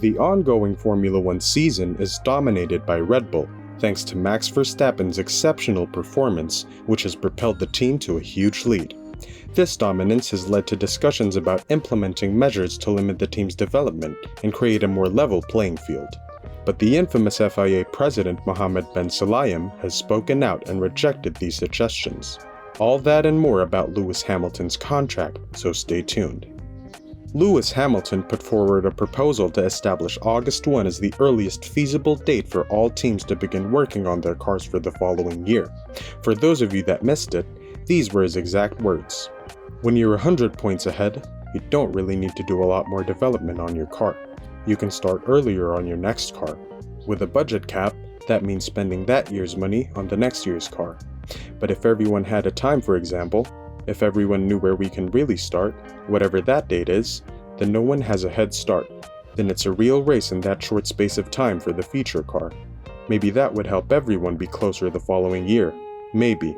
The ongoing Formula One season is dominated by Red Bull, thanks to Max Verstappen's exceptional performance, which has propelled the team to a huge lead. This dominance has led to discussions about implementing measures to limit the team's development and create a more level playing field. But the infamous FIA president Mohammed Ben Sulayem has spoken out and rejected these suggestions. All that and more about Lewis Hamilton's contract, so stay tuned. Lewis Hamilton put forward a proposal to establish August 1 as the earliest feasible date for all teams to begin working on their cars for the following year. For those of you that missed it, these were his exact words. When you're 100 points ahead, you don't really need to do a lot more development on your car. You can start earlier on your next car. With a budget cap, that means spending that year's money on the next year's car. But if everyone had a time, for example, if everyone knew where we can really start, whatever that date is, then no one has a head start. Then it's a real race in that short space of time for the feature car. Maybe that would help everyone be closer the following year. Maybe.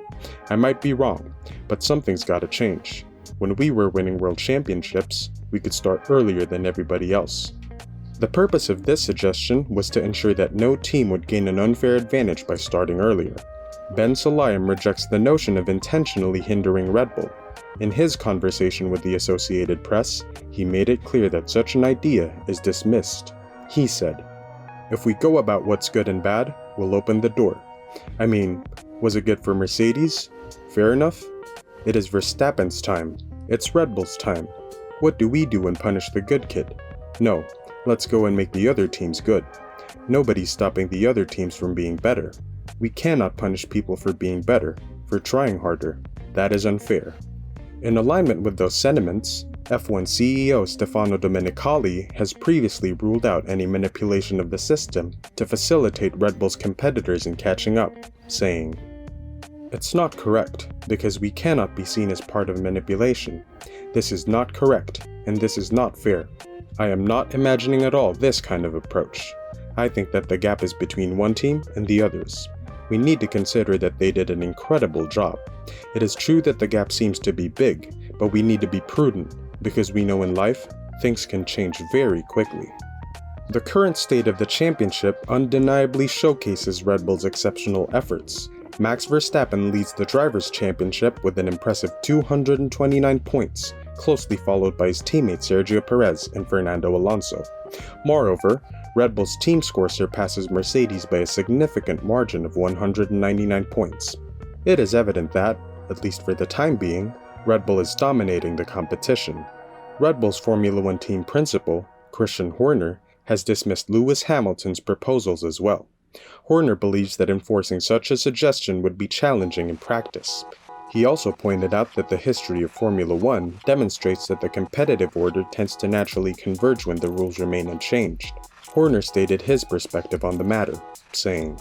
I might be wrong, but something's gotta change. When we were winning world championships, we could start earlier than everybody else. The purpose of this suggestion was to ensure that no team would gain an unfair advantage by starting earlier. Ben Sulayem rejects the notion of intentionally hindering Red Bull. In his conversation with the Associated Press, he made it clear that such an idea is dismissed. He said, "If we go about what's good and bad, we'll open the door. I mean, was it good for Mercedes? Fair enough. It is Verstappen's time. It's Red Bull's time. What do we do and punish the good kid? No, let's go and make the other teams good. Nobody's stopping the other teams from being better. We cannot punish people for being better, for trying harder. That is unfair." In alignment with those sentiments, F1 CEO Stefano Domenicali has previously ruled out any manipulation of the system to facilitate Red Bull's competitors in catching up, saying, "It's not correct, because we cannot be seen as part of manipulation. This is not correct, and this is not fair. I am not imagining at all this kind of approach. I think that the gap is between one team and the others. We need to consider that they did an incredible job. It is true that the gap seems to be big, but we need to be prudent, because we know in life, things can change very quickly." The current state of the championship undeniably showcases Red Bull's exceptional efforts. Max Verstappen leads the Drivers' Championship with an impressive 229 points, closely followed by his teammates Sergio Perez and Fernando Alonso. Moreover, Red Bull's team score surpasses Mercedes by a significant margin of 199 points. It is evident that, at least for the time being, Red Bull is dominating the competition. Red Bull's Formula One team principal, Christian Horner, has dismissed Lewis Hamilton's proposals as well. Horner believes that enforcing such a suggestion would be challenging in practice. He also pointed out that the history of Formula One demonstrates that the competitive order tends to naturally converge when the rules remain unchanged. Horner stated his perspective on the matter, saying,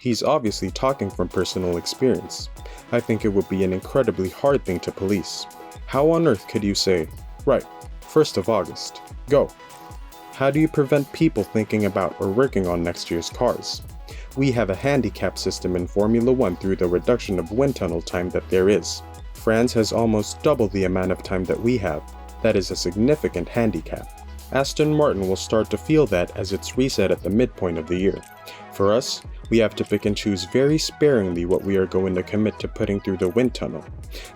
"He's obviously talking from personal experience. I think it would be an incredibly hard thing to police. How on earth could you say, right, 1st of August, go? How do you prevent people thinking about or working on next year's cars? We have a handicap system in Formula One through the reduction of wind tunnel time that there is. France has almost double the amount of time that we have. That is a significant handicap. Aston Martin will start to feel that as it's reset at the midpoint of the year. For us, we have to pick and choose very sparingly what we are going to commit to putting through the wind tunnel.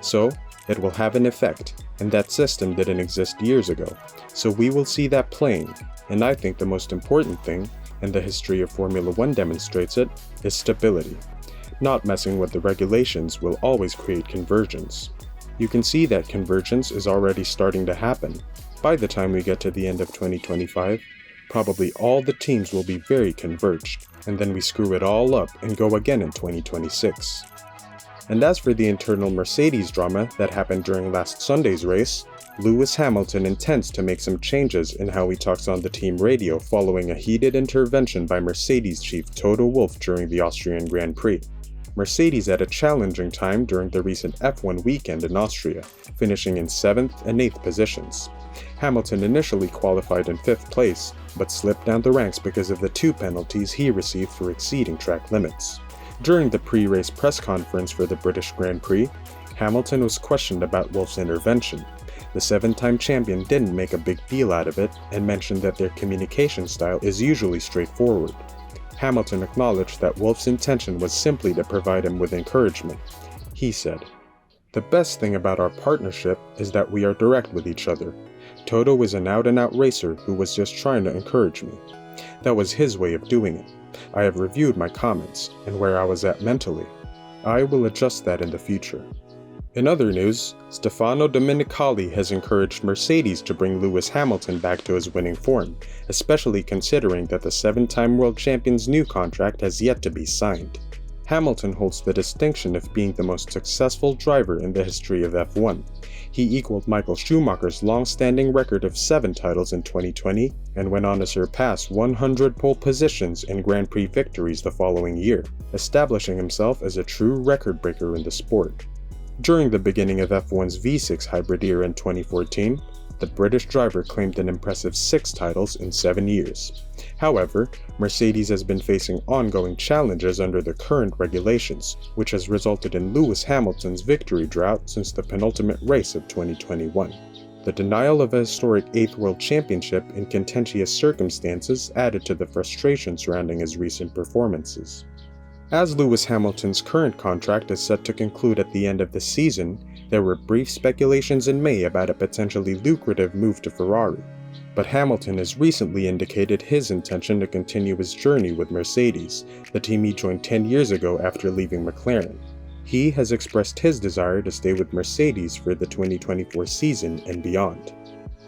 So, it will have an effect, and that system didn't exist years ago. So we will see that playing, and I think the most important thing, and the history of Formula One demonstrates it, is stability. Not messing with the regulations will always create convergence. You can see that convergence is already starting to happen. By the time we get to the end of 2025, probably all the teams will be very converged, and then we screw it all up and go again in 2026. And as for the internal Mercedes drama that happened during last Sunday's race, Lewis Hamilton intends to make some changes in how he talks on the team radio following a heated intervention by Mercedes chief Toto Wolff during the Austrian Grand Prix. Mercedes had a challenging time during the recent F1 weekend in Austria, finishing in 7th and 8th positions. Hamilton initially qualified in 5th place, but slipped down the ranks because of the 2 penalties he received for exceeding track limits. During the pre-race press conference for the British Grand Prix, Hamilton was questioned about Wolff's intervention. The 7-time champion didn't make a big deal out of it and mentioned that their communication style is usually straightforward. Hamilton acknowledged that Wolff's intention was simply to provide him with encouragement. He said, "The best thing about our partnership is that we are direct with each other. Toto is an out-and-out racer who was just trying to encourage me. That was his way of doing it. I have reviewed my comments and where I was at mentally. I will adjust that in the future." In other news, Stefano Domenicali has encouraged Mercedes to bring Lewis Hamilton back to his winning form, especially considering that the 7-time world champion's new contract has yet to be signed. Hamilton holds the distinction of being the most successful driver in the history of F1. He equaled Michael Schumacher's long-standing record of 7 titles in 2020 and went on to surpass 100 pole positions and Grand Prix victories the following year, establishing himself as a true record breaker in the sport. During the beginning of F1's V6 hybrid era in 2014, the British driver claimed an impressive 6 titles in 7 years. However, Mercedes has been facing ongoing challenges under the current regulations, which has resulted in Lewis Hamilton's victory drought since the penultimate race of 2021. The denial of a historic 8th World Championship in contentious circumstances added to the frustration surrounding his recent performances. As Lewis Hamilton's current contract is set to conclude at the end of the season, there were brief speculations in May about a potentially lucrative move to Ferrari. But Hamilton has recently indicated his intention to continue his journey with Mercedes, the team he joined 10 years ago after leaving McLaren. He has expressed his desire to stay with Mercedes for the 2024 season and beyond.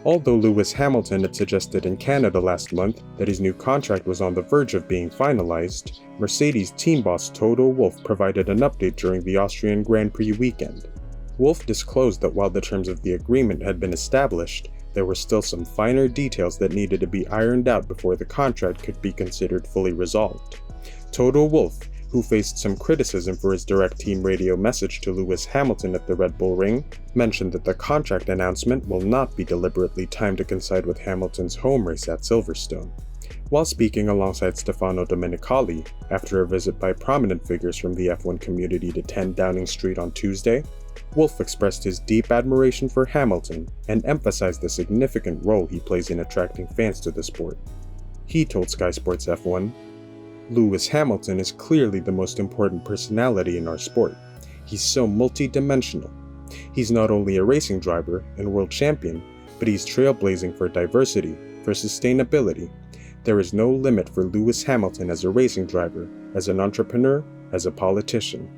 Although Lewis Hamilton had suggested in Canada last month that his new contract was on the verge of being finalized, Mercedes team boss Toto Wolff provided an update during the Austrian Grand Prix weekend. Wolff disclosed that while the terms of the agreement had been established, there were still some finer details that needed to be ironed out before the contract could be considered fully resolved. Toto Wolff, who faced some criticism for his direct team radio message to Lewis Hamilton at the Red Bull Ring, mentioned that the contract announcement will not be deliberately timed to coincide with Hamilton's home race at Silverstone. While speaking alongside Stefano Domenicali after a visit by prominent figures from the F1 community to 10 Downing Street on Tuesday, Wolff expressed his deep admiration for Hamilton and emphasized the significant role he plays in attracting fans to the sport. He told Sky Sports F1, "Lewis Hamilton is clearly the most important personality in our sport. He's so multi-dimensional. He's not only a racing driver and world champion, but he's trailblazing for diversity, for sustainability. There is no limit for Lewis Hamilton as a racing driver, as an entrepreneur, as a politician.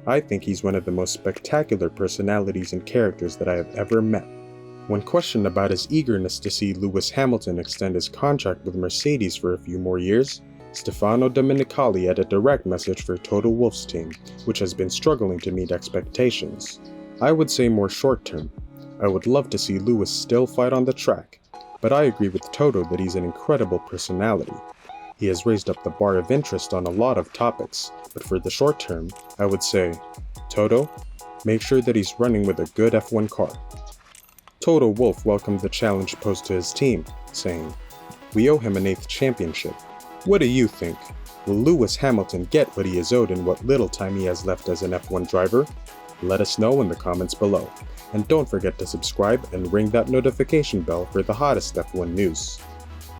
I think he's one of the most spectacular personalities and characters that I have ever met." When questioned about his eagerness to see Lewis Hamilton extend his contract with Mercedes for a few more years, Stefano Domenicali had a direct message for Toto Wolff's team, which has been struggling to meet expectations. "I would say more short-term. I would love to see Lewis still fight on the track, but I agree with Toto that he's an incredible personality. He has raised up the bar of interest on a lot of topics, but for the short term, I would say, Toto, make sure that he's running with a good F1 car." Toto Wolff welcomed the challenge posed to his team, saying, "We owe him an 8th championship. What do you think? Will Lewis Hamilton get what he is owed in what little time he has left as an F1 driver? Let us know in the comments below. And don't forget to subscribe and ring that notification bell for the hottest F1 news."